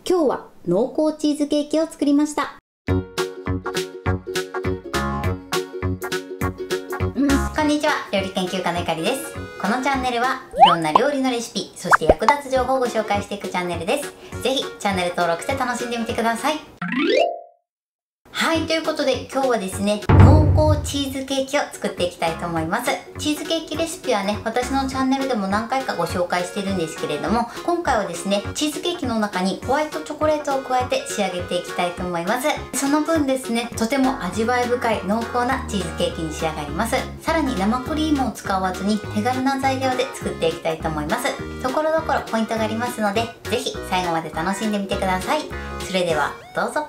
今日は濃厚チーズケーキを作りました。こんにちは、料理研究家のゆかりです。このチャンネルはいろんな料理のレシピ、そして役立つ情報をご紹介していくチャンネルです。ぜひチャンネル登録して楽しんでみてください。はい、ということで今日はですね、濃厚チーズケーキを作っていきたいと思います。チーズケーキレシピはね、私のチャンネルでも何回かご紹介してるんですけれども、今回はですね、チーズケーキの中にホワイトチョコレートを加えて仕上げていきたいと思います。その分ですね、とても味わい深い濃厚なチーズケーキに仕上がります。さらに生クリームを使わずに手軽な材料で作っていきたいと思います。ところどころポイントがありますので、ぜひ最後まで楽しんでみてください。それではどうぞ。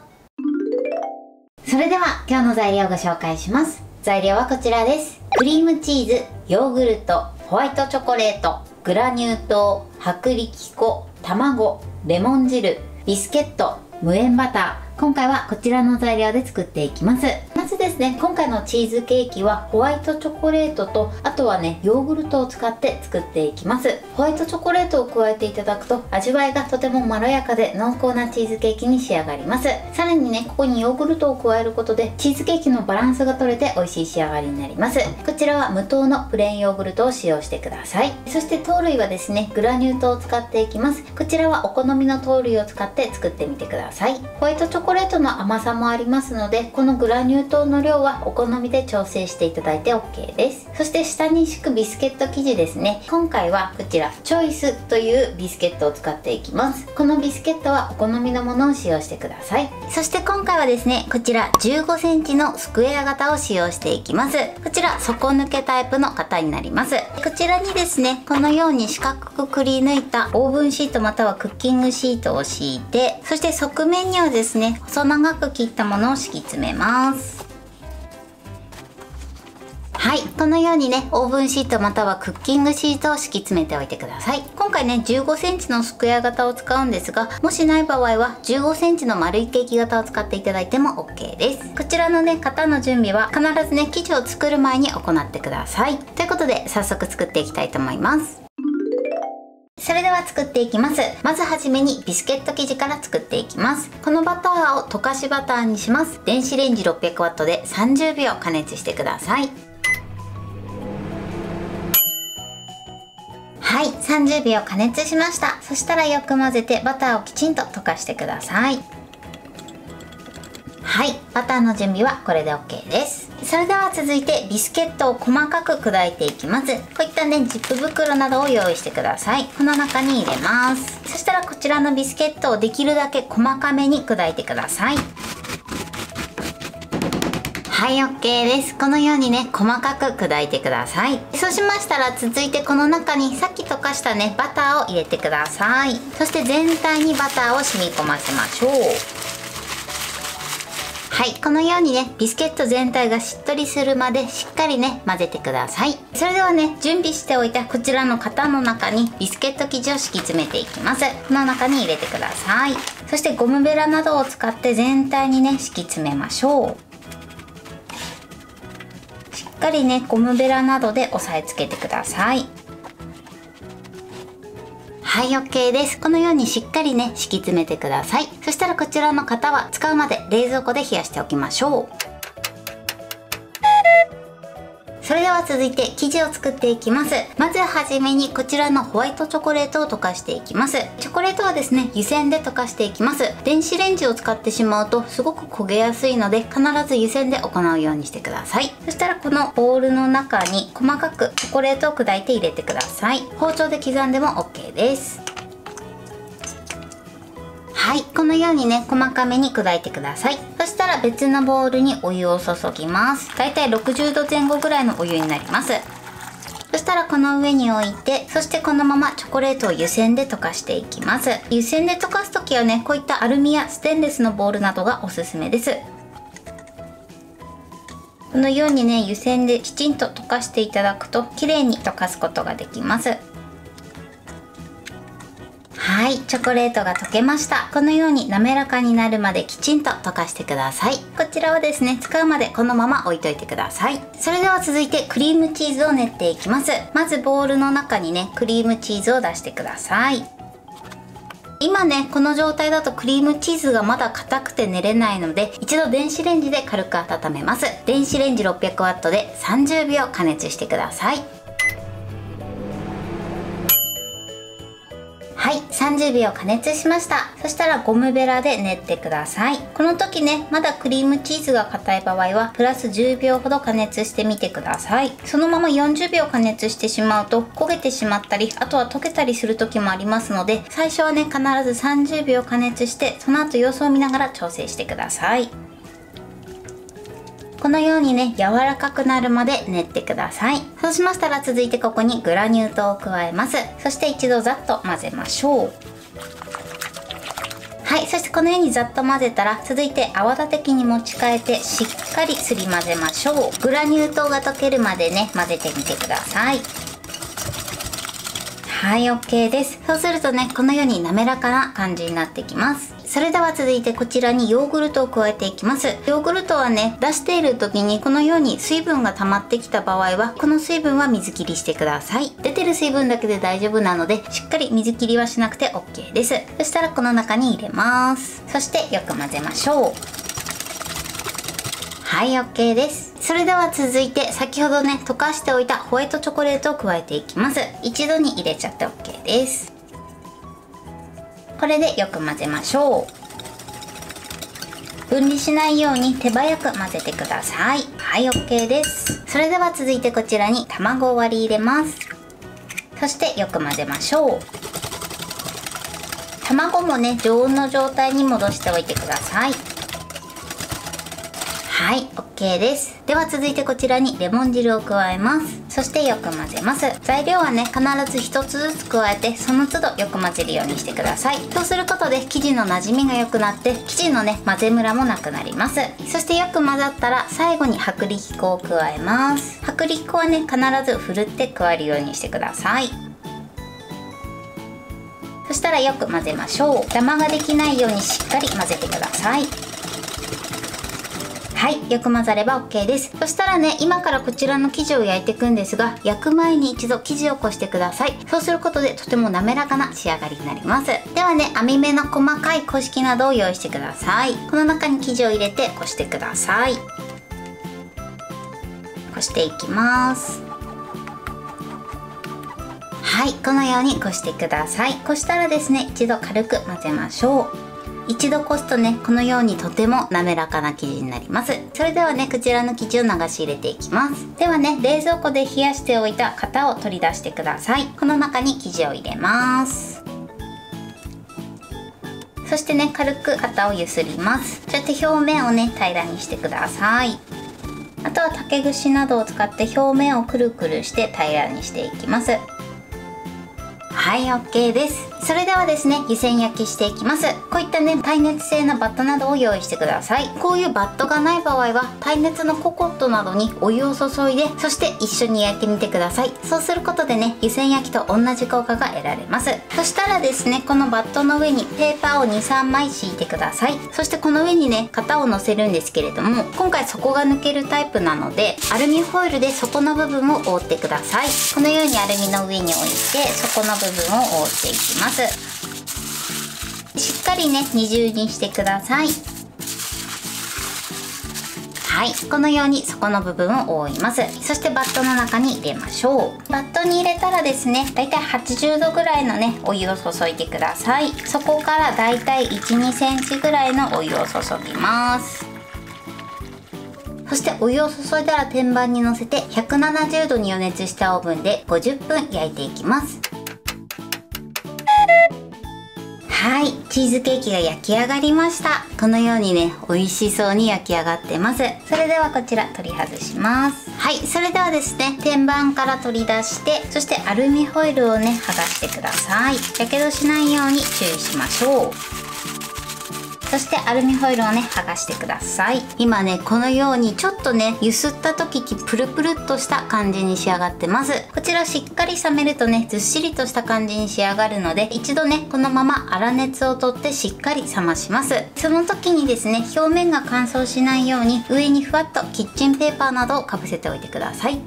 それでは今日の材料をご紹介します。材料はこちらです。クリームチーズ、ヨーグルト、ホワイトチョコレート、グラニュー糖、薄力粉、卵、レモン汁、ビスケット、無塩バター。今回はこちらの材料で作っていきます。まずですね、今回のチーズケーキはホワイトチョコレートと、あとはね、ヨーグルトを使って作っていきます。ホワイトチョコレートを加えていただくと味わいがとてもまろやかで濃厚なチーズケーキに仕上がります。さらにね、ここにヨーグルトを加えることでチーズケーキのバランスが取れて美味しい仕上がりになります。こちらは無糖のプレーンヨーグルトを使用してください。そして糖類はですね、グラニュー糖を使っていきます。こちらはお好みの糖類を使って作ってみてください。ホワイトチョコレートの甘さもありますので、このグラニュー糖の量はお好みで調整していただいて OK です。そして下に敷くビスケット生地ですね。今回はこちらチョイスというビスケットを使っていきます。このビスケットはお好みのものを使用してください。そして今回はですね、こちら15センチのスクエア型を使用していきます。こちら底抜けタイプの型になります。こちらにですね、このように四角くくり抜いたオーブンシートまたはクッキングシートを敷いて、そして側面にはですね、細長く切ったものを敷き詰めます。はい、このようにね、オーブンシートまたはクッキングシートを敷き詰めておいてください。今回ね、15センチのスクエア型を使うんですが、もしない場合は15センチの丸いケーキ型を使っていただいても OK です。こちらのね、型の準備は必ずね、生地を作る前に行ってください。ということで、早速作っていきたいと思います。それでは作っていきます。まずはじめにビスケット生地から作っていきます。このバターを溶かしバターにします。電子レンジ 600W で30秒加熱してください。はい、30秒加熱しました。そしたらよく混ぜてバターをきちんと溶かしてください。はい、バターの準備はこれで OK です。それでは続いてビスケットを細かく砕いていきます。こういったね、ジップ袋などを用意してください。この中に入れます。そしたらこちらのビスケットをできるだけ細かめに砕いてください。はい、OK です。このようにね、細かく砕いてください。そうしましたら続いてこの中にさっき溶かしたね、バターを入れてください。そして全体にバターを染み込ませましょう。はい、このようにね、ビスケット全体がしっとりするまでしっかりね、混ぜてください。それではね、準備しておいたこちらの型の中にビスケット生地を敷き詰めていきます。この中に入れてください。そしてゴムベラなどを使って全体にね、敷き詰めましょう。しっかりね、ゴムベラなどで押さえつけてください。はい、OK です。このようにしっかりね、敷き詰めてください。そしたらこちらの型は使うまで冷蔵庫で冷やしておきましょう。それでは続いて生地を作っていきます。まずはじめにこちらのホワイトチョコレートを溶かしていきます。チョコレートはですね、湯煎で溶かしていきます。電子レンジを使ってしまうとすごく焦げやすいので、必ず湯煎で行うようにしてください。そしたらこのボウルの中に細かくチョコレートを砕いて入れてください。包丁で刻んでも OK です。はい、このようにね、細かめに砕いてください。そしたら別のボウルにお湯を注ぎます。だいたい60度前後ぐらいのお湯になります。そしたらこの上に置いて、そしてこのままチョコレートを湯煎で溶かしていきます。湯煎で溶かす時はね、こういったアルミやステンレスのボウルなどがおすすめです。このようにね、湯煎できちんと溶かしていただくと綺麗に溶かすことができます。はい、チョコレートが溶けました。このように滑らかになるまできちんと溶かしてください。こちらはですね、使うまでこのまま置いといてください。それでは続いてクリームチーズを練っていきます。まずボウルの中にね、クリームチーズを出してください。今ねこの状態だとクリームチーズがまだ硬くて練れないので、一度電子レンジで軽く温めます。電子レンジ 600W で30秒加熱してください。はい、30秒加熱しました。そしたらゴムベラで練ってください。この時ねまだクリームチーズが硬い場合はプラス10秒ほど加熱してみてください。そのまま40秒加熱してしまうと焦げてしまったり、あとは溶けたりする時もありますので、最初はね必ず30秒加熱して、その後様子を見ながら調整してください。このようにね柔らかくなるまで練ってください。そうしましたら続いてここにグラニュー糖を加えます。そして一度ざっと混ぜましょう。はい、そしてこのようにざっと混ぜたら、続いて泡立て器に持ち替えてしっかりすり混ぜましょう。グラニュー糖が溶けるまでね混ぜてみてください。はい、 OK です。そうするとねこのように滑らかな感じになってきます。それでは続いてこちらにヨーグルトを加えていきます。ヨーグルトはね出している時にこのように水分が溜まってきた場合は、この水分は水切りしてください。出てる水分だけで大丈夫なので、しっかり水切りはしなくて OK です。そしたらこの中に入れます。そしてよく混ぜましょう。はい、 OK です。それでは続いて先ほどね溶かしておいたホワイトチョコレートを加えていきます。一度に入れちゃって OK です。これでよく混ぜましょう。分離しないように手早く混ぜてください。はい、 OK です。それでは続いてこちらに卵を割り入れます。そしてよく混ぜましょう。卵もね常温の状態に戻しておいてください。はい、 OK です。では続いてこちらにレモン汁を加えます。そしてよく混ぜます。材料はね必ず1つずつ加えて、その都度よく混ぜるようにしてください。そうすることで生地の馴染みが良くなって、生地のね混ぜムラもなくなります。そしてよく混ざったら最後に薄力粉を加えます。薄力粉はね必ずふるって加えるようにしてください。そしたらよく混ぜましょう。ダマができないようにしっかり混ぜてください。はい、よく混ざれば OK です。そしたらね今からこちらの生地を焼いていくんですが、焼く前に一度生地をこしてください。そうすることでとても滑らかな仕上がりになります。ではね網目の細かいこし器などを用意してください。この中に生地を入れてこしてください。こしていきます。はい、このようにこしてください。こしたらですね一度軽く混ぜましょう。一度こすとねこのようにとても滑らかな生地になります。それではねこちらの生地を流し入れていきます。ではね冷蔵庫で冷やしておいた型を取り出してください。この中に生地を入れます。そしてね軽く型をゆすります。そして表面をね平らにしてください。あとは竹串などを使って表面をくるくるして平らにしていきます。はい、 OK です。それではですね湯煎焼きしていきます。こういったね耐熱性のバットなどを用意してください。こういうバットがない場合は耐熱のココットなどにお湯を注いで、そして一緒に焼いてみてください。そうすることでね湯煎焼きと同じ効果が得られます。そしたらですねこのバットの上にペーパーを 2,3 枚敷いてください。そしてこの上にね型を乗せるんですけれども、今回底が抜けるタイプなのでアルミホイルで底の部分を覆ってください。このようにアルミの上に置いて底の部分を覆っていきます。しっかりね二重にしてください。はい、このように底の部分を覆います。そしてバットの中に入れましょう。バットに入れたらですねだいたい80度ぐらいのねお湯を注いでください。そこからだいたい 1,2 センチぐらいのお湯を注ぎます。そしてお湯を注いだら天板にのせて170度に予熱したオーブンで50分焼いていきます。はい、チーズケーキが焼き上がりました。このようにね美味しそうに焼き上がってます。それではこちら取り外します。はい、それではですね天板から取り出して、そしてアルミホイルをね剥がしてください。やけどしないように注意しましょう。そしてアルミホイルをね剥がしてください。今ねこのようにちょっとね揺すった時にプルプルっとした感じに仕上がってます。こちらしっかり冷めるとねずっしりとした感じに仕上がるので、一度ねこのまま粗熱を取ってしっかり冷まします。その時にですね表面が乾燥しないように上にふわっとキッチンペーパーなどをかぶせておいてください。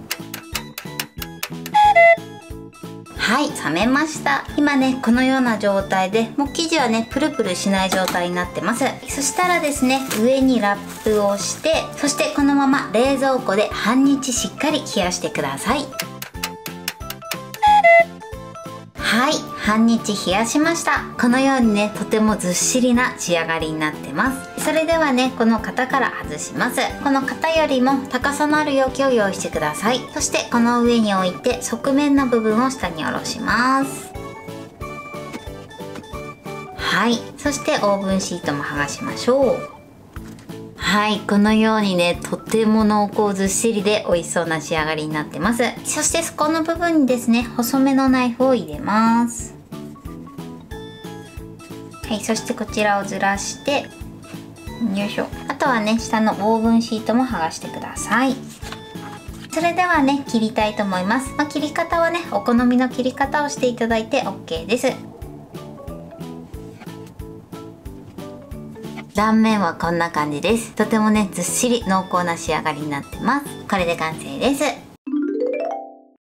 はい、冷めました。今ねこのような状態でもう生地はねプルプルしない状態になってます。そしたらですね、上にラップをして、そしてこのまま冷蔵庫で半日しっかり冷やしてください。はい、半日冷やしました。このようにねとてもずっしりな仕上がりになってます。それではねこの型から外します。この型よりも高さのある容器を用意してください。そしてこの上に置いて側面の部分を下に下ろします。はい、そしてオーブンシートも剥がしましょう。はい、このようにねとても濃厚ずっしりで美味しそうな仕上がりになってます。そしてそこの部分にですね細めのナイフを入れます。はい、そしてこちらをずらして、よいしょ。あとはね下のオーブンシートも剥がしてください。それではね切りたいと思います。切り方はねお好みの切り方をしていただいて OK です。断面はこんな感じです。とてもねずっしり濃厚な仕上がりになってます。これで完成です。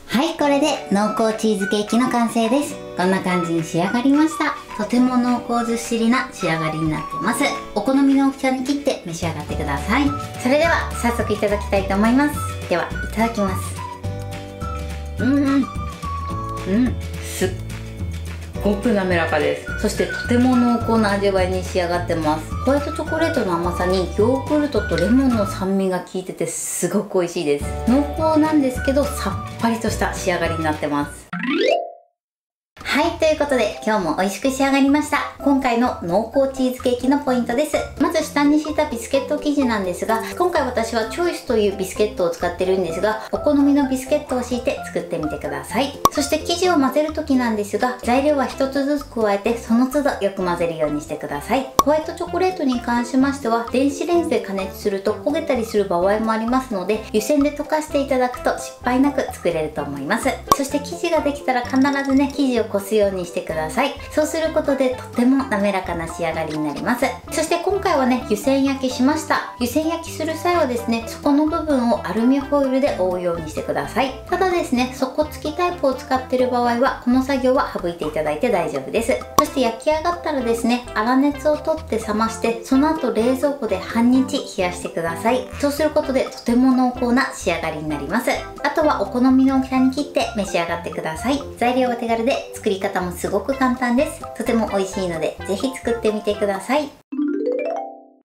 はい、これで濃厚チーズケーキの完成です。こんな感じに仕上がりました。とても濃厚ずっしりな仕上がりになってます。お好みの大きさに切って召し上がってください。それでは早速いただきたいと思います。では、いただきます。すっごく滑らかです。そしてとても濃厚な味わいに仕上がってます。ホワイトチョコレートの甘さにヨーグルトとレモンの酸味が効いててすごく美味しいです。濃厚なんですけどさっぱりとした仕上がりになってます。はい、ということで今日も美味しく仕上がりました。今回の濃厚チーズケーキのポイントです。まず下に敷いたビスケット生地なんですが、今回私はチョイスというビスケットを使ってるんですが、お好みのビスケットを敷いて作ってみてください。そして生地を混ぜる時なんですが、材料は一つずつ加えてその都度よく混ぜるようにしてください。ホワイトチョコレートに関しましては電子レンジで加熱すると焦げたりする場合もありますので、湯煎で溶かしていただくと失敗なく作れると思います。そして生地ができたら必ずね生地をこすようにしてください。そうすることでとても滑らかな仕上がりになります。そして今回はね湯煎焼きしました。湯煎焼きする際はですね底の部分をアルミホイルで覆うようにしてください。ただですね底付きタイプを使っている場合はこの作業は省いていただいて大丈夫です。そして焼き上がったらですね粗熱を取って冷まして、その後冷蔵庫で半日冷やしてください。そうすることでとても濃厚な仕上がりになります。あとはお好みの大きさに切って召し上がってください。材料は手軽で作り方もすごく簡単です。とても美味しいのでぜひ作ってみてください。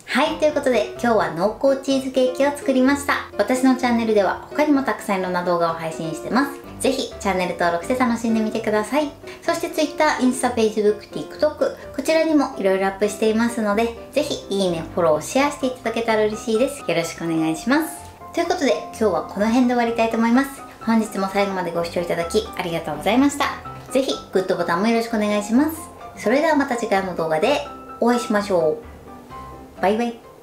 はい、ということで今日は濃厚チーズケーキを作りました。私のチャンネルでは他にもたくさんいろんな動画を配信してます。ぜひチャンネル登録して楽しんでみてください。そして Twitter、インスタ、Facebook、TikTok こちらにもいろいろアップしていますので、ぜひいいね、フォロー、シェアしていただけたら嬉しいです。よろしくお願いします。ということで今日はこの辺で終わりたいと思います。本日も最後までご視聴いただきありがとうございました。ぜひグッドボタンもよろしくお願いします。それではまた次回の動画でお会いしましょう。バイバイ。